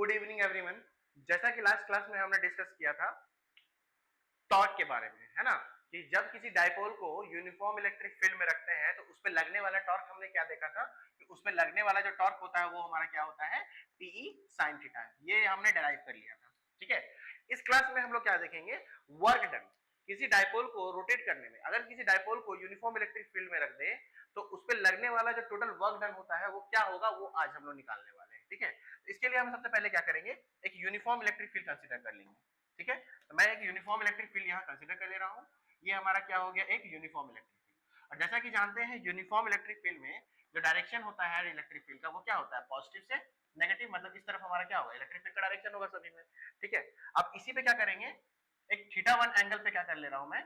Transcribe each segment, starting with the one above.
Good evening everyone. जैसा कि last class में हमने डिस्कस किया था टॉर्क के बारे में, है ना, कि जब किसी डायपोल को यूनिफॉर्म इलेक्ट्रिक फील्ड में रखते हैं तो उस पर लगने वाला टॉर्क हमने क्या देखा था कि उस पर लगने वाला जो टॉर्क होता है वो हमारा क्या होता है, टीई साइन थीटा। ये हमने डिराइव कर लिया था। ठीक है, इस क्लास में हम लोग क्या देखेंगे, वर्क डन। किसी डायपोल को रोटेट करने में, अगर किसी डायपोल को यूनिफॉर्म इलेक्ट्रिक फील्ड में रख दे तो उस पर लगने वाला जो टोटल वर्क डन होता है वो क्या होगा, वो आज हम लोग निकालने वाले हैं। ठीक है, इसके लिए हम सबसे पहले क्या करेंगे, एक यूनिफॉर्म इलेक्ट्रिक फील्ड कंसीडर कर लेंगे। ठीक है, तो मैं एक यूनिफॉर्म इलेक्ट्रिक फील्ड यहाँ कंसीडर कर ले रहा हूँ। ये हमारा क्या हो गया, एक यूनिफॉर्म इलेक्ट्रिक फील्ड। और जैसा कि जानते हैं यूनिफॉर्म इलेक्ट्रिक फील्ड में जो डायरेक्शन होता है इलेक्ट्रिक फील्ड का वो क्या होता है, पॉजिटिव से नेगेटिव, मतलब इस तरफ हमारा क्या होगा, इलेक्ट्रिक फील्ड का डायरेक्शन होगा सभी में। ठीक है, अब इसी पे क्या करेंगे, एक थीटा वन एंगल पे क्या कर ले रहा हूं मैं,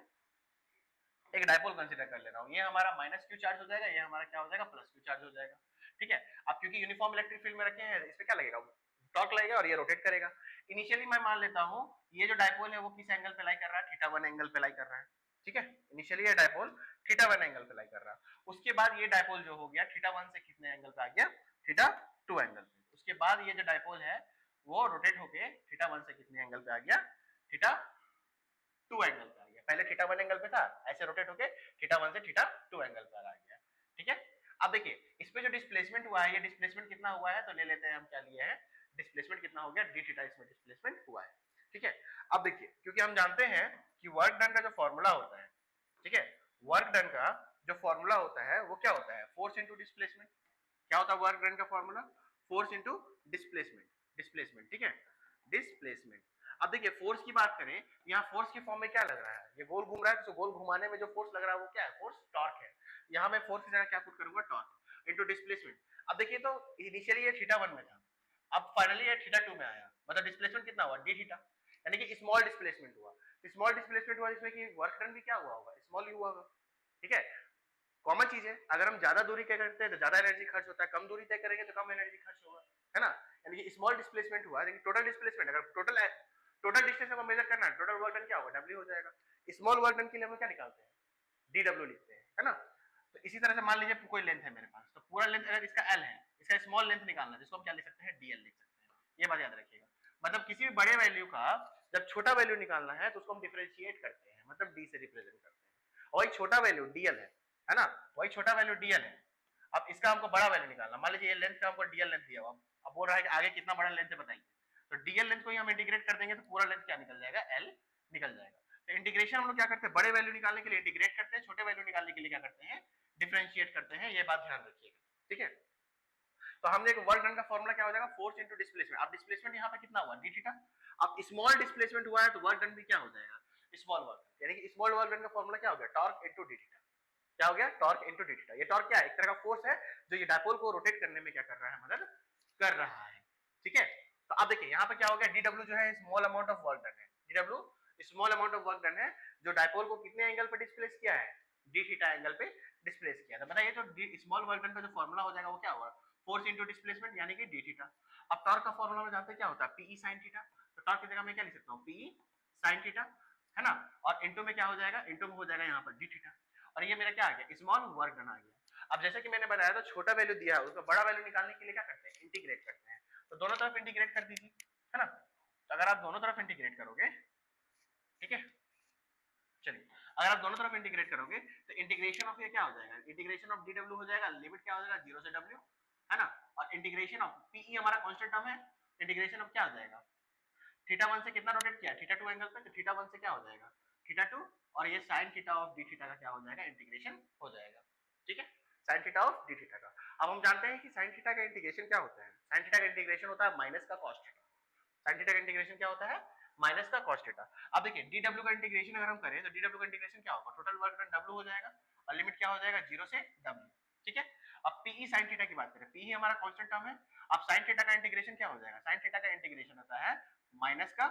एक डायपोल कंसीडर कर ले रहा हूं। ये हमारा माइनस क्यू चार्ज हो जाएगा, ये हमारा क्या हो जाएगा, प्लस क्यू चार्ज हो जाएगा। ठीक है, अब क्योंकि यूनिफॉर्म इलेक्ट्रिक फील्ड में रखे हैं इस पे क्या लगेगा, टॉर्क लगेगा और ये रोटेट करेगा। इनिशियली मैं मान लेता हूं ये जो डायपोल है वो किस एंगल पे लाई कर रहा है, थीटा वन एंगल पे लाई कर रहा है। ठीक है, इनिशियली ये डायपोल थीटा वन एंगल पे लाई कर रहा है। उसके बाद ये डायपोल जो हो गया थीटा वन से कितने एंगल पे आ गया, थीटा टू एंगल पे। उसके बाद ये जो डायपोल है वो रोटेट होके थीटा वन से कितने एंगल पे आ गया, थीटा टू एंगल पे आ गया। पहले थीटा वन एंगल पे था, ऐसे रोटेट होके थीटा वन से थीटा टू एंगल पर आ गया। ठीक है, अब देखिए इस पे जो डिस्प्लेसमेंट हुआ है, ये डिस्प्लेसमेंट कितना हुआ है, तो ले लेते हैं हम, क्या लिए हैं, डिस्प्लेसमेंट कितना हो गया, डी थीटा इसमें डिस्प्लेसमेंट हुआ है। ठीक है, अब देखिए क्योंकि हम जानते हैं कि वर्क डन का जो फॉर्मूला होता है, ठीक है, वर्क डन का जो फॉर्मूला होता है वो क्या होता है, फोर्स इंटू डिस्प्लेसमेंट। क्या होता है वर्क डन का formula, force into displacement. Displacement, ठीक है, डिस्प्लेसमेंट। अब देखिए फोर्स की बात करें, यहाँ फोर्स की फॉर्म में क्या लग रहा है, ये गोल घूम रहा है तो गोल घुमाने में जो फोर्स लग रहा है वो क्या है, फोर्स टॉर्क है। यहाँ मैं फोर्स की जगह क्या पुट करूंगा, टॉर्क इंटू डिस्प्लेसमेंट। अब देखिए तो इनिशियली ये थीटा वन में था, अब फाइनली ये थीटा टू में आया, मतलब डिस्प्लेसमेंट कितना हुआ, डी थीटा, यानी कि स्मॉल डिस्प्लेसमेंट हुआ। स्मॉल डिस्प्लेसमेंट हुआ जिसमें कि वर्क डन भी क्या हुआ होगा, स्मॉल ही हुआ होगा। ठीक है, कॉमन चीज है, अगर हम ज्यादा दूरी तय करते हैं तो ज्यादा एनर्जी खर्च होता है, कम दूरी तय करेंगे तो कम एनर्जी खर्च होगा, है ना। यानी कि स्मॉल डिस्प्लेसमेंट हुआ, लेकिन टोटल डिस्प्लेसमेंट, अगर टोटल डिस्टेंस को मेजर करना है, टोटल वर्क डन क्या होगा, डब्ल्यू हो जाएगा। स्मॉल वर्क डन के लिए हम क्या निकालते हैं, डी डब्ल्यू लिखते हैं, है ना। तो इसी तरह से मान लीजिए कोई लेंथ है मेरे पास, तो पूरा लेंथ अगर इसका एल है, इसका स्मॉल लेंथ निकालना है जिसको हम क्या लिख सकते हैं, डीएल लिख सकते हैं। ये बात याद रखिएगा, मतलब किसी भी बड़े वैल्यू का जब छोटा वैल्यू निकालना है तो उसको हम डिफरेंशिएट करते हैं, मतलब डी से रिप्रेजेंट करते हैं। और एक छोटा वैल्यू डीएल है ना, वही छोटा वैल्यू डीएल है। अब इसका हमको बड़ा वैल्यू निकालना, मान लीजिए ये लेंथ का हमको डीएल लेंथ दिया हुआ, अब बोल रहा है कि आगे कितना बड़ा लेंथ है बताइए, तो डीएल लेंथ को ही हम इंटीग्रेट कर देंगे तो पूरा लेंथ क्या निकल जाएगा, एल निकल जाएगा। तो इंटीग्रेशन हम लोग क्या करते हैं, बड़े वैल्यू निकालने के लिए इंटीग्रेट करते हैं, छोटे वैल्यू निकालने के लिए क्या करते हैं, डिफरेंशिएट करते हैं। ये बात ध्यान रखिएगा। ठीक है, तो हमने एक वर्क डन का फॉर्मूला क्या हो जाएगा, फोर्स इंटू डिस्प्लेसमेंट। अब डिस्प्लेसमेंट यहाँ पे कितना हुआ, डी थीटा। अब स्मॉल डिस्प्लेसमेंट हुआ है तो वर्क डन भी क्या हो जाएगा, स्मॉल वर्क, यानी कि स्मॉल वर्क डन का फॉर्मूला क्या हो गया, टॉर्क इंटू डी थीटा। क्या हो गया, टॉर्क इंटू डी थीटा। ये टॉर्क क्या है, एक तरह का फोर्स है जो ये डायपोल को रोटेट करने में क्या कर रहा है, मदद कर रहा है। ठीक है, तो अब देखिए यहाँ पे क्या हो गया, डी डब्ल्यू जो है small amount of work done है, D W small amount of work done है जो डायपोल को कितने एंगल पे डिस्प्लेस किया है, डी थीटा एंगल पे डिस्प्लेस किया था। बताइए तो स्मॉल वर्क डन का जो फॉर्मूला हो जाएगा वो क्या होगा, फोर्स इंटू डिस्प्लेसमेंट यानी कि डी थीटा। अब टॉर्क का फॉर्मूला में जानते हैं क्या होता है, पीई साइन थीटा। तो टॉर्क की जगह मैं क्या लिख सकता हूँ, पीई साइन थीटा, है ना। और इंटू में क्या हो जाएगा, इंटू में हो जाएगा यहाँ पर डी थीटा, और ये मेरा क्या आ गया, स्मॉल वर्क डन आ गया। अब जैसे कि मैंने बताया तो छोटा वैल्यू दिया है, उसका बड़ा वैल्यू निकालने के लिए क्या करते हैं, इंटीग्रेट करते हैं। तो दोनों तरफ इंटीग्रेट कर दीजिए, है ना। तो अगर आप दोनों तरफ इंटीग्रेट करोगे, ठीक है, चलिए अगर आप दोनों तरफ इंटीग्रेट करोगे तो इंटीग्रेशन ऑफ ये क्या हो जाएगा, इंटीग्रेशन ऑफ डी डब्ल्यू हो जाएगा, लिमिट क्या हो जाएगा, जीरो से डब्ल्यू, है ना। और इंटीग्रेशन ऑफ पीई हमारा कांस्टेंट टर्म है, इंटीग्रेशन ऑफ क्या हो जाएगा, थीटा वन से कितना रोटेट किया, थीटा टू एंगल पे, तो थीटा वन से क्या हो जाएगा, थीटा टू, और ये sine theta of D theta का क्या हो जाएगा, इंटीग्रेशन हो जाएगा। ठीक है, sine theta of D theta का। अब हम जानते हैं कि साइन थीटा का इंटीग्रेशन क्या होता है, साइन थीटा का इंटीग्रेशन होता है माइनस का कॉस थीटा। साइन थीटा का इंटीग्रेशन क्या होता है, माइनस का कॉस थीटा। अब देखिए डी डब्ल्यू का इंटीग्रेशन अगर हम करें तो डी डब्ल्यू का इंटीग्रेशन क्या होगा, टोटल वर्क डन डब्ल्यू हो जाएगा और लिमिट क्या हो जाएगा, जीरो से डब्ल्यू। ठीक है, अब पीई साइन थीटा की बात करें, पीई हमारा कांस्टेंट टर्म है। अब साइन थीटा का इंटीग्रेशन क्या हो जाएगा, साइन थीटा का इंटीग्रेशन होता है माइनस का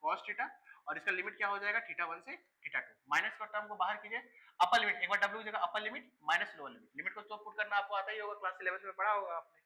कॉस थीटा, और इसका लिमिट क्या हो जाएगा, थीटा वन से थीटा टू। माइनस का टर्म को बाहर कीजिए, अपर लिमिट, एक बार डब्ल्यू जगह upper limit minus lower limit, limit को तो पुट करना आपको आता ही होगा, क्लास 11 में पढ़ा होगा आपने।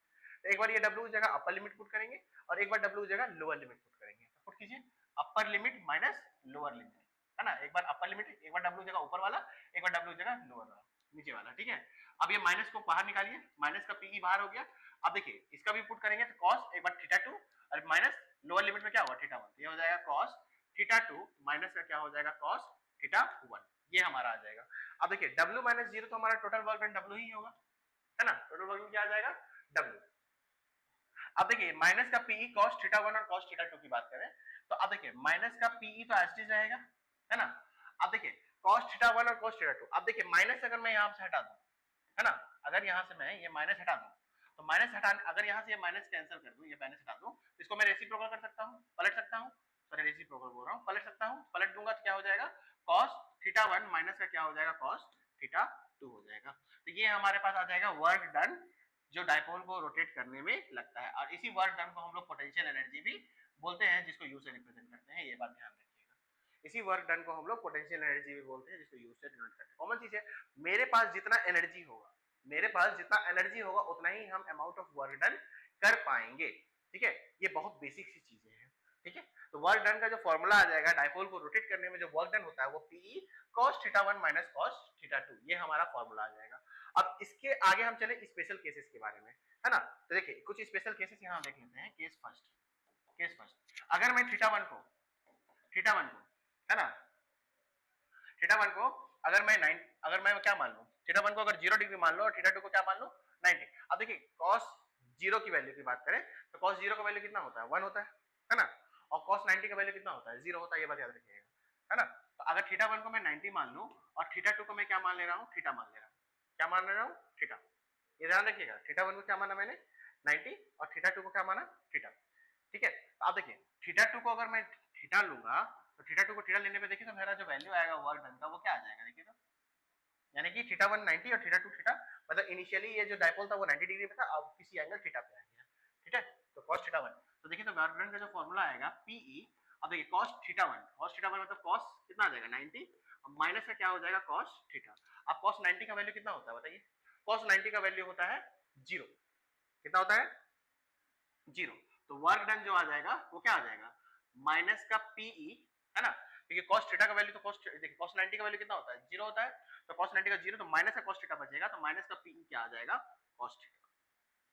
तो एक बार ये डब्ल्यू जगह अपर लिमिट पुट करेंगे और एक बार डब्ल्यू जगह लोअर लिमिट पुट करेंगे। तो पुट कीजिए upper limit minus lower limit, है ना। एक बार अपर लिमिट, एक बार डब्ल्यू जगह ऊपर वाला, एक बार डब्ल्यू जगह लोअर वाला, नीचे वाला। ठीक है, अब ये माइनस को बाहर निकालिए, माइनस का पीई बाहर हो गया। अब देखिए इसका भी पुट करेंगे तो cos एक बार थीटा 2 और माइनस लोअर लिमिट में क्या होगा थीटा 1, ये हो जाएगा cos थीटा 2 माइनस का क्या हो जाएगा cos थीटा 1, ये हमारा आ जाएगा। अब देखिए w माइनस 0 तो हमारा टोटल वर्क डन w ही होगा, है ना, टोटल वर्क डन क्या आ जाएगा w। अब देखिए माइनस का पीई cos थीटा 1 और cos थीटा 2 की बात करें तो अब देखिए माइनस का पीई तो एज इट इज रहेगा, है ना। अब देखिए cos थीटा 1 और cos थीटा 2, अब देखिए माइनस अगर मैं यहां से हटा दूं, है ना, अगर यहां से मैं ये माइनस हटा दूं तो माइनस हटा, अगर यहां से ये माइनस कैंसिल कर दूं, ये माइनस हटा दूं तो इसको मैं रेसिप्रोकल कर सकता हूं, पलट सकता हूं, सॉरी रेसिप्रोकल बोल रहा हूं, पलट सकता हूं, पलट दूंगा तो क्या हो जाएगा cos थीटा 1 माइनस का क्या हो जाएगा cos थीटा 2 हो जाएगा। तो ये हमारे पास आ जाएगा वर्क डन जो डायपोल को रोटेट करने में लगता है, और इसी वर्क डन को हम लोग पोटेंशियल एनर्जी भी बोलते हैं जिसको यू से रिप्रेजेंट करते हैं, ये बात ध्यान रखिएगा। इसी वर्क डन को हम लोग पोटेंशियल एनर्जी भी बोलते हैं जिसको यू से डिनोट करते हैं। कॉमन चीज है, मेरे पास जितना एनर्जी होगा, मेरे पास जितना एनर्जी होगा उतना ही हम अमाउंट ऑफ वर्क डन कर पाएंगे, ठीक है, ये बहुत बेसिक सी चीजें हैं, ठीक है। तो वर्क डन का जो फॉर्मूला आ जाएगा डायपोल को रोटेट करने में जो वर्क डन होता है वो P cos theta 1 minus cos theta 2, ये हमारा फॉर्मूला आ जाएगा। अब इसके आगे हम चले स्पेशल केसेस के बारे में, है ना। तो देखिए कुछ स्पेशल केसेस यहाँ देख लेते हैं। केस फर्स्ट, अगर मैं थीटा 1 को, है ना, थीटा 1 को अगर मैं क्या मान लूं, थीटा 1 को अगर 0 डिग्री मान लो और थीटा 2 को क्या मान लो 90। अब देखिए cos 0 की वैल्यू की बात करें तो cos 0 का वैल्यू कितना होता है 1 होता है ना, और cos 90 का वैल्यू कितना होता है 0 होता है, ये बात याद रखिएगा, है ना। तो अगर थीटा 1 को मैं 90 मान लूं और थीटा 2 को मैं क्या मान ले रहा हूं थीटा मान ले रहा हूं, क्या मान ले रहा हूं थीटा, ये ध्यान रखिएगा, थीटा 1 को क्या माना मैंने 90 और थीटा 2 को क्या माना थीटा, ठीक है। तो आप देखिए थीटा 2 को अगर मैं थीटा लूंगा तो थीटा 2 को थीटा लेने पे देखिए तो मेरा जो वैल्यू आएगा वर्क डन का वो क्या आ जाएगा, देखिए तो, यानी कि थीटा 1 90 और थीटा 2 थीटा, मतलब इनिशियली ये जो डायपोल था वो 90 डिग्री पे था, अब किसी एंगल थीटा पे आ गया, ठीक है। तो cos थीटा 1, तो देखिए तो वर्क डन का जो फार्मूला आएगा PE, अब देखिए cos थीटा 1 मतलब cos कितना आ जाएगा 90 और माइनस का क्या हो जाएगा cos थीटा। अब cos 90 का वैल्यू कितना होता है बताइए, cos 90 का वैल्यू होता है 0, कितना होता है 0। तो वर्क डन जो आ जाएगा वो क्या आ जाएगा माइनस का PE, है ना, क्योंकि cos थीटा का वैल्यू तो देखिए cos 90 का वैल्यू कितना होता है 0 होता है, तो cos 90 का 0 तो माइनस का cos थीटा बचेगा, तो माइनस का PE क्या आ जाएगा cos थीटा,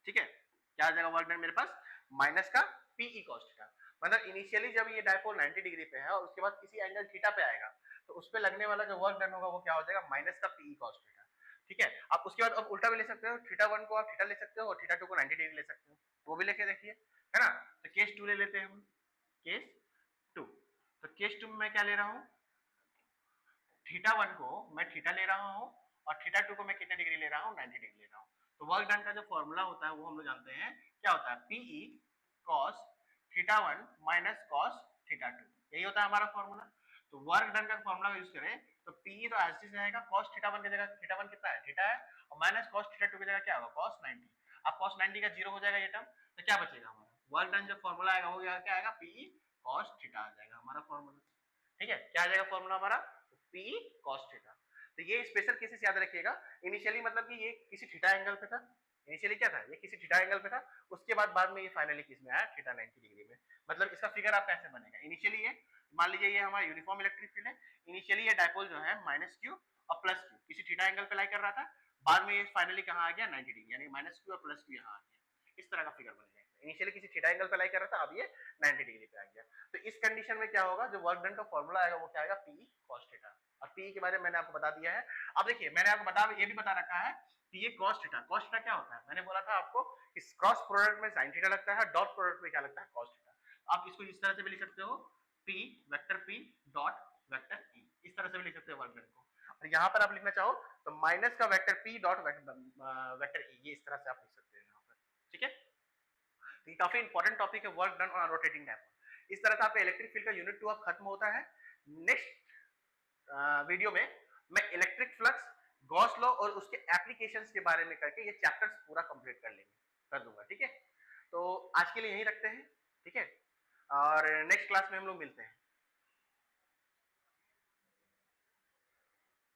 ठीक है। क्या आ जाएगा वर्क डन मेरे पास माइनस का PE cos थीटा, मतलब इनिशियली जब ये डायपोल 90 डिग्री पे है और उसके बाद किसी एंगल थीटा पे आएगा तो उस पे लगने वाला जो वर्क डन होगा वो क्या हो जाएगा माइनस का PE cos थीटा, ठीक है। आप उसके बाद अब उल्टा भी ले सकते हो, थीटा 1 को आप थीटा ले सकते हो और थीटा 2 को 90 डिग्री ले सकते हो, वो भी लेके देखिए, है ना। तो केस 2 ले लेते हैं हम, केस 2, तो केस 2 में मैं क्या ले रहा हूं थीटा 1 को मैं थीटा ले रहा हूं और थीटा 2 को मैं कितने डिग्री ले रहा हूं 90 डिग्री ले रहा हूं। तो वर्क डन का जो फॉर्मूला होता है वो हम लोग जानते हैं क्या होता है PE cos theta 1 minus cos theta 2, यही होता है हमारा फॉर्मूला। तो वर्क डन का फॉर्मूला यूज करें तो PE तो एज इट इज रहेगा cos थीटा 1 की जगह थीटा 1 कितना है थीटा है और माइनस cos थीटा 2 की जगह क्या होगा cos 90। अब cos 90 का 0 हो जाएगा ये टर्म, तो क्या बचेगा हमारा वर्क डन जो फॉर्मूला आएगा वो क्या आएगा PE cos थीटा आ जाएगा हमारा फॉर्मूला, ठीक है। क्या आ जाएगा फॉर्मूला हमारा PE cos थीटा। तो ये स्पेशल केसेस याद रखिएगा, इनिशियली मतलब कि ये किसी थीटा एंगल पे था, इनिशियली क्या था ये किसी थीटा एंगल पे था, उसके बाद में ये फाइनली किस में आया थीटा 90 डिग्री में। मतलब इसका फिगर आप कैसे बनेगा, इनिशियली ये मान लीजिए ये हमारा यूनिफॉर्म इलेक्ट्रिक फील्ड है, इनिशियली ये डायपोल जो है माइनस क्यू और प्लस क्यू किसी थीटा एंगल पे लाई कर रहा था, बाद में ये फाइनली कहां आ गया 90 डिग्री, यानी माइनस क्यू और प्लस क्यू यहाँ आ गया, इस तरह का फिगर बनेगा। इनिशियली किसी थीटा एंगल पे लाई कर रहा था, अब ये 90 डिग्री पे आ गया। तो इस कंडीशन में क्या होगा जो वर्क डन का फॉर्मूला आएगा वो क्या आएगा PE cos थीटा, और PE के बारे में मैंने आपको बता दिया है। अब देखिए मैंने आपको ये भी बता रखा है कि ये cos थीटा क्या होता है, मैंने बोला था आपको इस क्रॉस प्रोडक्ट में sin थीटा लगता है, डॉट प्रोडक्ट में क्या लगता है cos थीटा। आप इसको इस तरह से भी लिख सकते हो P vector P dot vector E, इस तरह से भी लिख सकते हो वर्क डन को, और यहाँ पर आप लिखना चाहो तो माइनस का vector P dot vector E, ये इस तरह से आप लिख सकते हो यहाँ पर, ठीक है। ये काफी इंपॉर्टेंट टॉपिक है work done on rotating dipole. इस तरह से आपका इलेक्ट्रिक फील्ड का यूनिट 2 अब खत्म होता है। नेक्स्ट वीडियो में मैं इलेक्ट्रिक फ्लक्स, गॉस लॉ और उसके एप्लीकेशंस के बारे में करके ये चैप्टर्स पूरा कंप्लीट कर दूंगा, ठीक है। तो आज के लिए यहीं रखते हैं, ठीक है, और नेक्स्ट क्लास में हम लोग मिलते हैं।